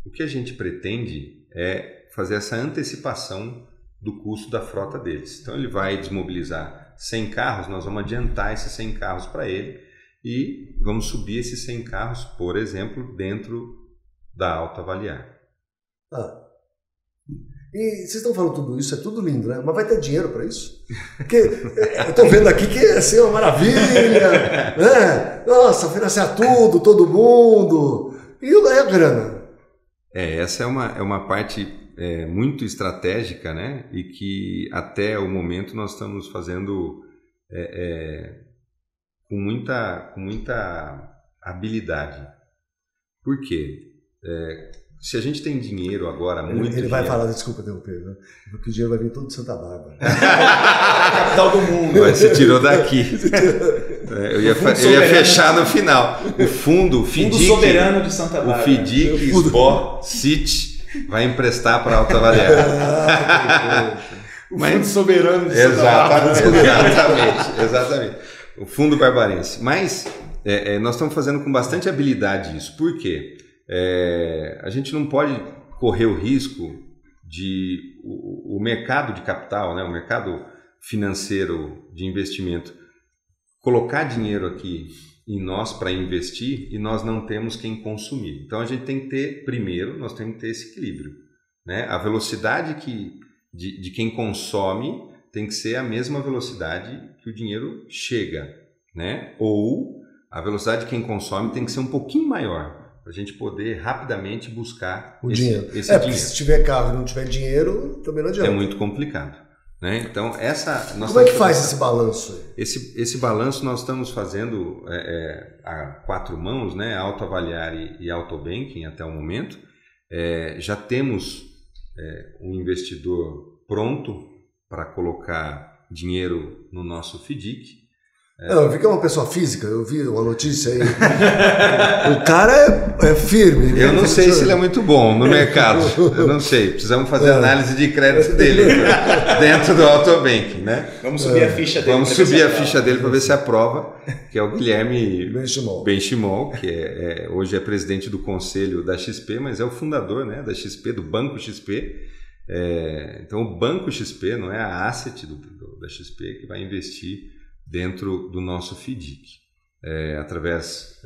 O que a gente pretende é fazer essa antecipação do custo da frota deles. Então ele vai desmobilizar 100 carros, nós vamos adiantar esses 100 carros para ele e vamos subir esses 100 carros, por exemplo, dentro da Alta Avaliar. E vocês estão falando tudo isso, é tudo lindo, né? Mas vai ter dinheiro para isso? Porque eu estou vendo aqui que ia ser uma maravilha, né? Nossa, financiar tudo, todo mundo. E a grana? Essa é uma parte muito estratégica, né? E que até o momento nós estamos fazendo com muita habilidade. Por quê? Se a gente tem dinheiro agora, ele vai falar, desculpa interromper, né? Porque o dinheiro vai vir todo de Santa Bárbara. Capital do mundo. Mas você tirou daqui. Eu ia fechar no final. O fundo soberano de Santa Bárbara. O FIDIC, SBO, CIT vai emprestar para a Alta Avaliar. O fundo soberano de Santa Bárbara. Exatamente. O fundo barbarense. Mas nós estamos fazendo com bastante habilidade isso. Por quê? a gente não pode correr o risco de o mercado de capital, né, o mercado financeiro de investimento, colocar dinheiro aqui em nós para investir e nós não temos quem consumir. Então a gente tem que ter, primeiro, nós temos que ter esse equilíbrio, né? A velocidade de quem consome tem que ser a mesma velocidade que o dinheiro chega, né? Ou a velocidade de quem consome tem que ser um pouquinho maior, para a gente poder rapidamente buscar esse dinheiro. Porque se tiver carro e não tiver dinheiro, também não adianta. É muito complicado, né? Então, como é que faz esse balanço? Esse balanço nós estamos fazendo a 4 mãos, né? Autoavaliar e Autobanking até o momento. Já temos um investidor pronto para colocar dinheiro no nosso FDIC. Eu vi que é uma pessoa física, eu vi uma notícia aí. O cara é firme. Eu não sei se ele é muito bom no mercado. Eu não sei. Precisamos fazer análise de crédito dele dentro do Autobanking, né? Vamos subir a ficha dele. Vamos subir a ficha dele para ver se aprova, que é o Guilherme Benchimol, que hoje é presidente do conselho da XP, mas é o fundador, né, da XP, do Banco XP. Então o Banco XP não é a asset da XP que vai investir dentro do nosso FDIC. Através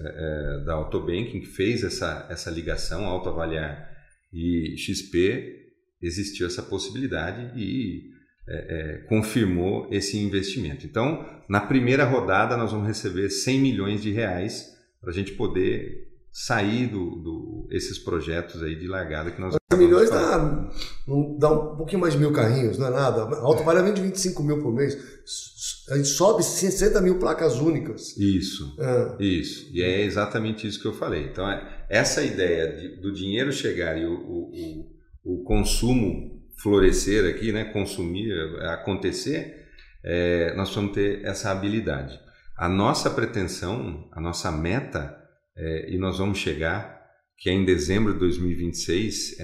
da Autobanking, que fez essa ligação, Autoavaliar e XP, existiu essa possibilidade e confirmou esse investimento. Então, na primeira rodada, nós vamos receber 100 milhões de reais para a gente poder sair esses projetos aí de largada que nós 100 milhões dá um pouquinho mais de 1.000 carrinhos, não é nada. A Autoavaliar vende 25 mil por mês. A gente sobe 60 mil placas únicas. Isso. E é exatamente isso que eu falei. Então, essa ideia do dinheiro chegar e o consumo florescer aqui, né, consumir, acontecer, nós vamos ter essa habilidade. A nossa pretensão, a nossa meta, e nós vamos chegar, que é em dezembro de 2026,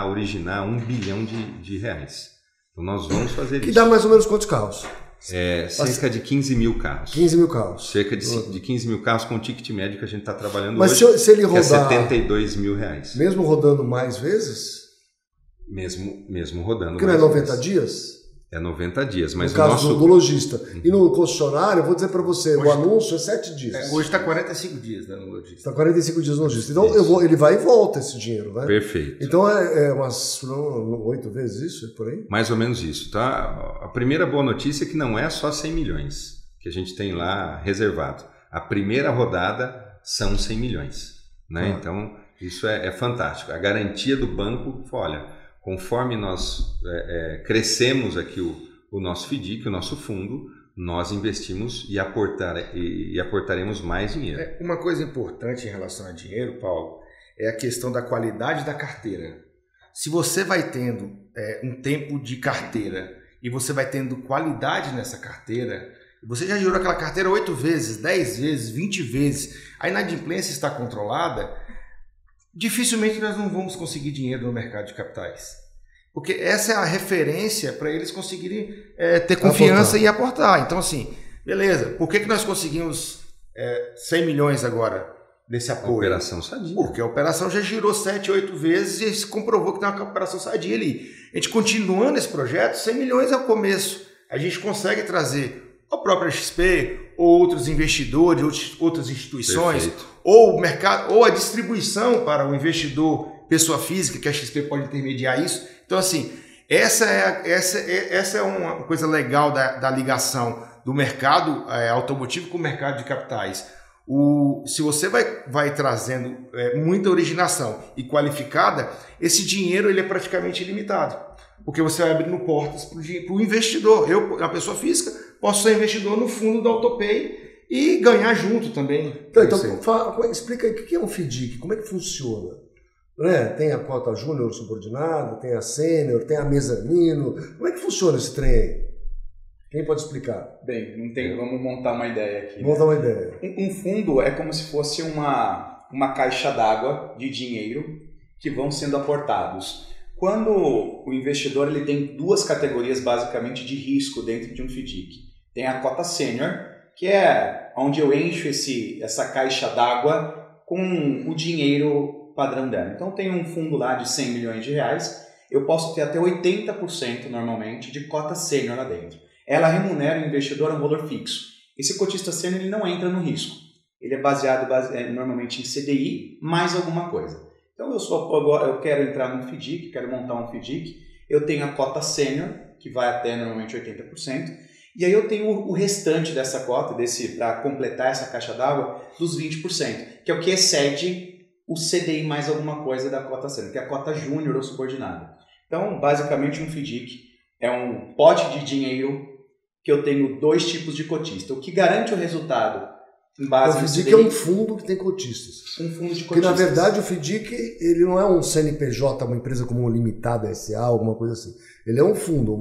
originar 1 bilhão de reais. Então nós vamos fazer isso. Que dá mais ou menos quantos carros? Cerca de 15 mil carros. 15 mil carros. Cerca de 15 mil carros com o ticket médio que a gente está trabalhando hoje. Mas se ele rodar, que é 72 mil reais. Mesmo rodando mais vezes? Mesmo rodando porque mais vezes. Porque não é 90 dias? É 90 dias, mas no caso do lojista. E no concessionário, eu vou dizer para você, hoje, o anúncio é 7 dias. Hoje está 45 dias, né, no lojista. Está 45 dias no lojista. Então ele vai e volta esse dinheiro, né? Perfeito. Então umas 8 vezes isso, por aí? Mais ou menos isso, tá? A primeira boa notícia é que não é só 100 milhões que a gente tem lá reservado. A primeira rodada são 100 milhões, né? Então, isso é fantástico. A garantia do banco, olha, conforme nós crescemos aqui o nosso FDIC, o nosso fundo, nós investimos e aportaremos mais dinheiro. Uma coisa importante em relação a dinheiro, Paulo, é a questão da qualidade da carteira. Se você vai tendo um tempo de carteira e você vai tendo qualidade nessa carteira, você já girou aquela carteira 8 vezes, 10 vezes, 20 vezes, a inadimplência está controlada, dificilmente nós não vamos conseguir dinheiro no mercado de capitais. Porque essa é a referência para eles conseguirem ter confiança e aportar. Então, assim, beleza, por que nós conseguimos 100 milhões agora desse apoio? A operação sadia. Porque a operação já girou 7, 8 vezes e se comprovou que tem uma operação sadia ali. A gente continuando esse projeto, 100 milhões é o começo. A gente consegue trazer a própria XP, ou outros investidores, outras instituições, Perfeito. ou o mercado, ou a distribuição para o investidor, pessoa física, que a XP pode intermediar isso. Então, assim, essa é uma coisa legal da ligação do mercado automotivo com o mercado de capitais. Se você vai trazendo muita originação e qualificada, esse dinheiro ele é praticamente ilimitado. Porque você vai abrindo portas para o investidor. Eu, a pessoa física, posso ser investidor no fundo da Autopay e ganhar junto também. Então explica aí o que é um FDIC, como é que funciona? Tem a cota júnior subordinada, tem a sênior, tem a mezanino. Como é que funciona esse trem aí? Quem pode explicar? Bem, vamos montar uma ideia aqui. Montar uma ideia. Um fundo é como se fosse uma caixa d'água de dinheiro que vão sendo aportados. Quando o investidor ele tem 2 categorias basicamente de risco dentro de um FDIC. Tem a cota sênior, que é onde eu encho essa caixa d'água com o dinheiro padrão dela. Então, eu tenho um fundo lá de 100 milhões de reais, eu posso ter até 80% normalmente de cota sênior lá dentro. Ela remunera o investidor a um valor fixo. Esse cotista sênior ele não entra no risco. Ele é baseado normalmente em CDI mais alguma coisa. Então, eu quero entrar num FDIC, quero montar um FDIC, eu tenho a cota sênior, que vai até normalmente 80%, e aí eu tenho o restante dessa cota, para completar essa caixa d'água, dos 20%, que é o que excede o CDI mais alguma coisa da cota sênior, que é a cota júnior ou subordinada. Então, basicamente, um FDIC é um pote de dinheiro que eu tenho 2 tipos de cotista. O que garante o resultado em base no CDI... O FDIC é um fundo que tem cotistas. Um fundo de cotistas. Porque, na verdade, o FDIC ele não é um CNPJ, uma empresa como uma limitada, SA, alguma coisa assim. Ele é um fundo,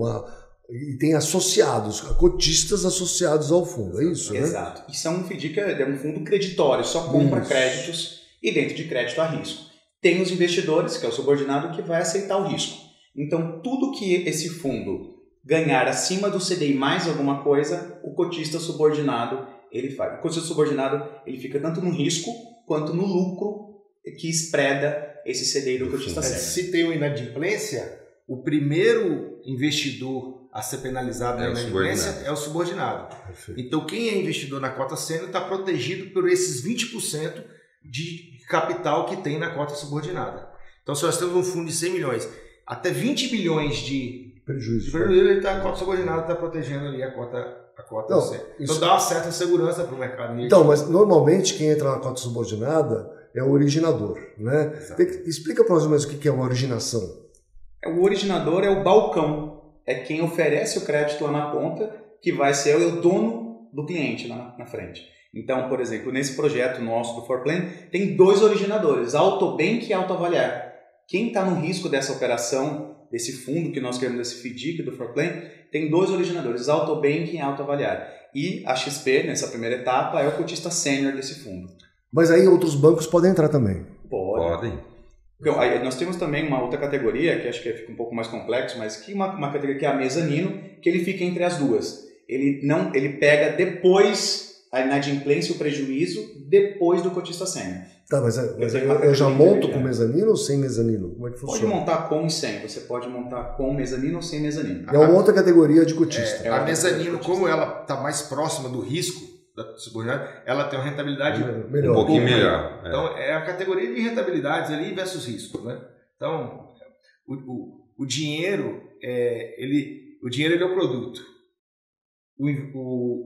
e tem associados, cotistas associados ao fundo, é isso, né? Exato. Isso é um FDIC, é um fundo creditório, só compra créditos e dentro de crédito há risco. Tem os investidores, que é o subordinado, que vai aceitar o risco. Então, tudo que esse fundo ganhar acima do CDI mais alguma coisa, o cotista subordinado ele faz. O cotista subordinado ele fica tanto no risco quanto no lucro que espreda esse CDI do cotista sênior. Se tem uma inadimplência, o primeiro investidor a ser penalizado na inadimplência é o subordinado. Perfeito. Então, quem é investidor na cota sênior está protegido por esses 20% de capital que tem na cota subordinada. Então, se nós temos um fundo de 100 milhões, até 20 bilhões de prejuízo, a cota subordinada está protegendo ali a cota sênior. Então, dá uma certa segurança para o mercado. Então, mas normalmente quem entra na cota subordinada é o originador, né? Explica para nós mais o que é uma originação. O originador é o balcão, é quem oferece o crédito lá na ponta, que vai ser o dono do cliente lá na frente. Então, por exemplo, nesse projeto nosso do Forplan, tem 2 originadores, Autobank e Autoavaliar. Quem está no risco dessa operação, desse fundo que nós queremos, desse FDIC do Forplan, tem 2 originadores, Autobank e Autoavaliar. E a XP, nessa primeira etapa, é o cotista sênior desse fundo. Mas aí outros bancos podem entrar também? Podem. Aí nós temos também uma outra categoria, que acho que fica um pouco mais complexo, mas que uma categoria que é a mezanino, que ele fica entre as duas. Ele pega depois a inadimplência e o prejuízo depois do cotista sênior. Tá, mas eu já monto com mezanino ou sem mezanino? Como é que funciona? Pode montar com e sem. Você pode montar com mezanino ou sem mezanino. É uma outra categoria de cotista. A mezanino, como ela está mais próxima do risco da subordinada, ela tem uma rentabilidade um pouquinho melhor. Então, é a categoria de rentabilidades ali versus risco, né? Então, o dinheiro, ele é o produto.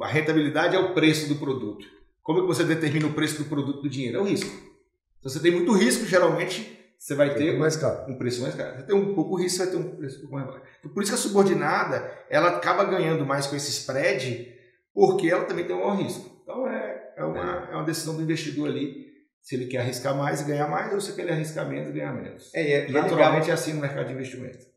A rentabilidade é o preço do produto. Como é que você determina o preço do produto do dinheiro? É o risco. Se você tem muito risco, geralmente você vai ter um preço mais caro. Se você tem um pouco risco, você vai ter um preço um pouco mais baixo. Então, por isso que a subordinada ela acaba ganhando mais com esse spread, porque ela também tem um maior risco. Então, é uma decisão do investidor ali, se ele quer arriscar mais e ganhar mais, ou se ele quer arriscar menos e ganhar menos. Naturalmente é assim no mercado de investimento.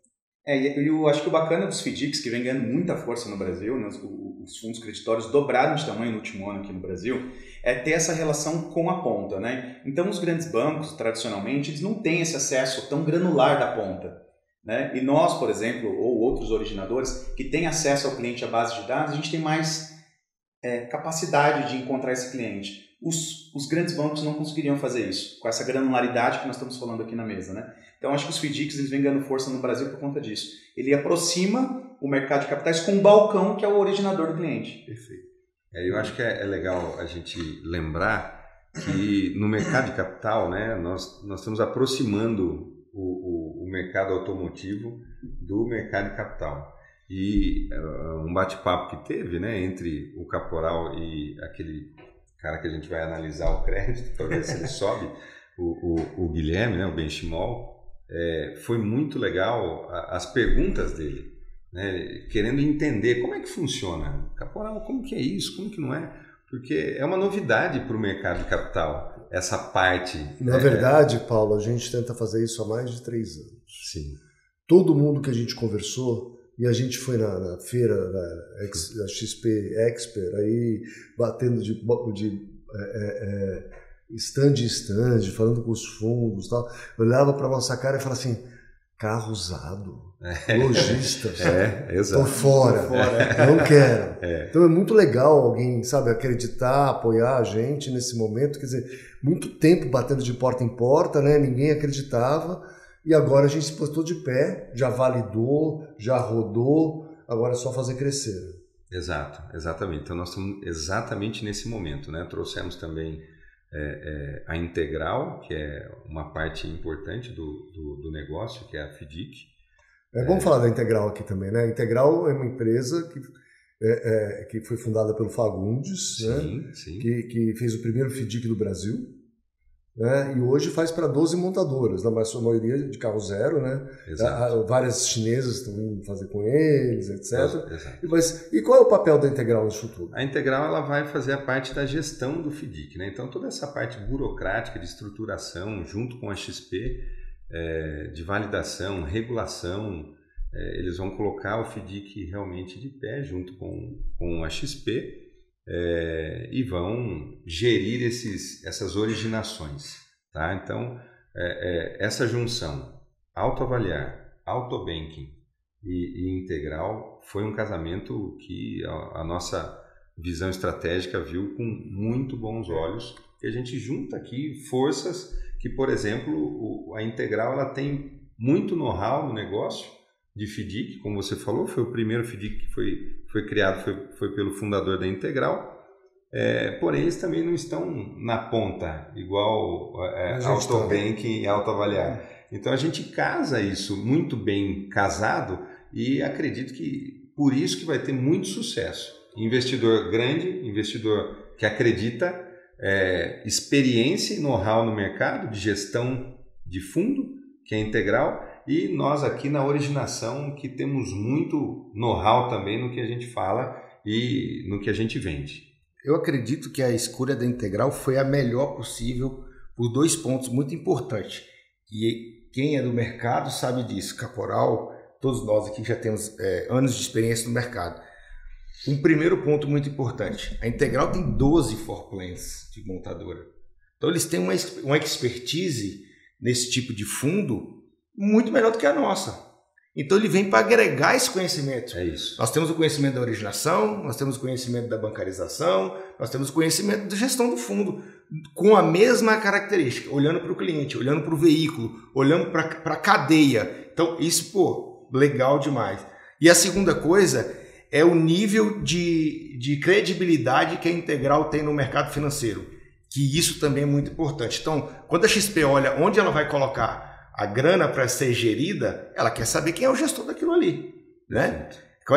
Eu acho que o bacana dos FDICs, que vem ganhando muita força no Brasil, né, os fundos creditórios dobraram de tamanho no último ano aqui no Brasil, é ter essa relação com a ponta, né? Então, os grandes bancos, tradicionalmente, eles não têm esse acesso tão granular da ponta, né? E nós, por exemplo, ou outros originadores, que têm acesso ao cliente à base de dados, a gente tem mais capacidade de encontrar esse cliente. Os grandes bancos não conseguiriam fazer isso, com essa granularidade que nós estamos falando aqui na mesa, né? Então, acho que os FDICs eles vêm ganhando força no Brasil por conta disso. Ele aproxima o mercado de capitais com um balcão que é o originador do cliente. Perfeito. Eu acho que é legal a gente lembrar que no mercado de capital, né, nós estamos aproximando o mercado automotivo do mercado de capital. E um bate-papo que teve, né, entre o Caporal e aquele cara que a gente vai analisar o crédito para ver se ele sobe, o Guilherme, né, o Benchimol, foi muito legal as perguntas dele, né, querendo entender como é que funciona. Caporal, como que é isso, como que não é? Porque é uma novidade para o mercado de capital, essa parte. Na verdade, Paulo, a gente tenta fazer isso há mais de 3 anos. Sim. Todo mundo que a gente conversou, e a gente foi na feira da XP Expert, aí batendo de stand em stand, falando com os fundos e tal, eu olhava para nossa cara e falava assim, carro usado, lojistas. Exato. Tô fora, não quero. Então é muito legal alguém, sabe, acreditar, apoiar a gente nesse momento. Quer dizer, muito tempo batendo de porta em porta, né? Ninguém acreditava. E agora a gente se postou de pé, já validou, já rodou, agora é só fazer crescer. Exatamente. Então nós estamos exatamente nesse momento, né? Trouxemos também a Integral, que é uma parte importante do negócio, que é a FIDIC. Vamos falar da Integral aqui também, né? A Integral é uma empresa que foi fundada pelo Fagundes, sim, né? Sim. Que fez o primeiro FIDIC do Brasil, né? E hoje faz para 12 montadoras, na maioria de carro zero, né? Várias chinesas estão vindo fazer com eles, etc. Exato. E qual é o papel da Integral nisso tudo? A Integral ela vai fazer a parte da gestão do FIDIC, né? Então toda essa parte burocrática de estruturação junto com a XP, de validação, regulação, eles vão colocar o FIDIC realmente de pé junto com a XP, e vão gerir essas originações, tá? Então essa junção autoavaliar, autobanking e Integral foi um casamento que a nossa visão estratégica viu com muito bons olhos, que a gente junta aqui forças que, por exemplo, a Integral ela tem muito know-how no negócio de FIDIC, como você falou, foi o primeiro FIDIC que foi criado, foi pelo fundador da Integral, porém eles também não estão na ponta, igual autobanking e autoavaliar. Então a gente casa isso muito bem casado e acredito que por isso que vai ter muito sucesso. Investidor grande, investidor que acredita, experiência e know-how no mercado de gestão de fundo, que é Integral, e nós aqui na originação que temos muito know-how também no que a gente fala e no que a gente vende. Eu acredito que a escolha da Integral foi a melhor possível por 2 pontos muito importantes. E quem é do mercado sabe disso, Caporal, todos nós aqui já temos anos de experiência no mercado. Um primeiro ponto muito importante, a Integral tem 12 floor plans de montadora. Então eles têm uma expertise nesse tipo de fundo muito melhor do que a nossa. Então ele vem para agregar esse conhecimento. É isso. Nós temos o conhecimento da originação, nós temos o conhecimento da bancarização, nós temos o conhecimento da gestão do fundo, com a mesma característica, olhando para o cliente, olhando para o veículo, olhando para a cadeia. Então isso, legal demais. E a segunda coisa é o nível de credibilidade que a Integral tem no mercado financeiro, que isso também é muito importante. Então, quando a XP olha onde ela vai colocar a grana para ser gerida, ela quer saber quem é o gestor daquilo ali, né? Então,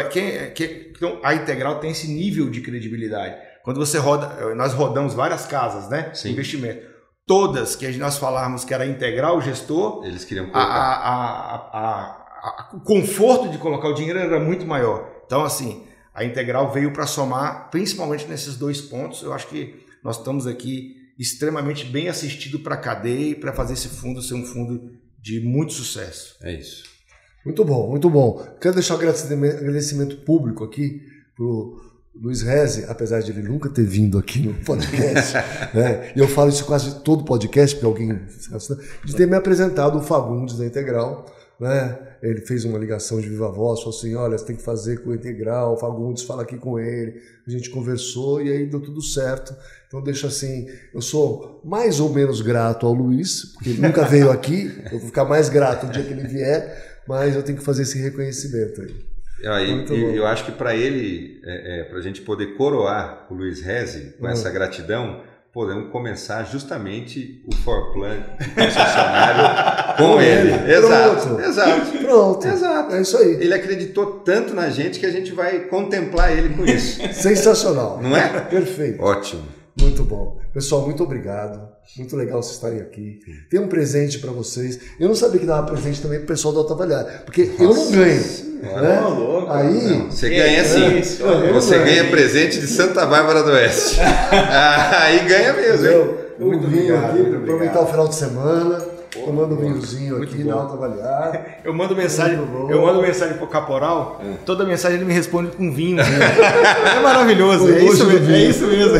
a Integral tem esse nível de credibilidade. Quando você roda, nós rodamos várias casas, né? Sim. Investimento. Todas que nós falávamos que era Integral o gestor, eles queriam colocar. O conforto de colocar o dinheiro era muito maior. Então, assim, a Integral veio para somar, principalmente nesses 2 pontos. Eu acho que nós estamos aqui extremamente bem assistidos para a cadeia e para fazer esse fundo ser um fundo de muito sucesso. É isso. Muito bom, muito bom. Quero deixar um agradecimento público aqui para o Luiz Reze, apesar de ele nunca ter vindo aqui no podcast, né? E eu falo isso quase todo podcast, porque alguém de ter me apresentado o Fagundes da Integral, né? Ele fez uma ligação de viva voz, falou assim, olha, você tem que fazer com o Integral, o Fagundes, fala aqui com ele. A gente conversou e aí deu tudo certo. Então deixa assim, eu sou mais ou menos grato ao Luiz, porque ele nunca veio aqui, eu vou ficar mais grato o dia que ele vier, mas eu tenho que fazer esse reconhecimento aí. Eu acho que para ele, para a gente poder coroar o Luiz Reze com essa gratidão, podemos começar justamente o Forplan concessionário com ele. Exato. Pronto. Exato. É isso aí. Ele acreditou tanto na gente que a gente vai contemplar ele com isso. Sensacional. Não é? Perfeito. Ótimo. Muito bom. Pessoal, muito obrigado. Muito legal vocês estarem aqui. Tem um presente para vocês. Eu não sabia que dava presente também pro pessoal do Autoavaliar, porque eu não ganho. Né? Louco. Aí você ganha sim. Você ganha presente de Santa Bárbara do Oeste. Aí ganha mesmo, hein? Muito vinho aqui, aproveitar o final de semana. Tomando um vinhozinho aqui na Autoavaliar. Eu mando mensagem pro Caporal, toda mensagem ele me responde com vinho. É maravilhoso, é isso mesmo.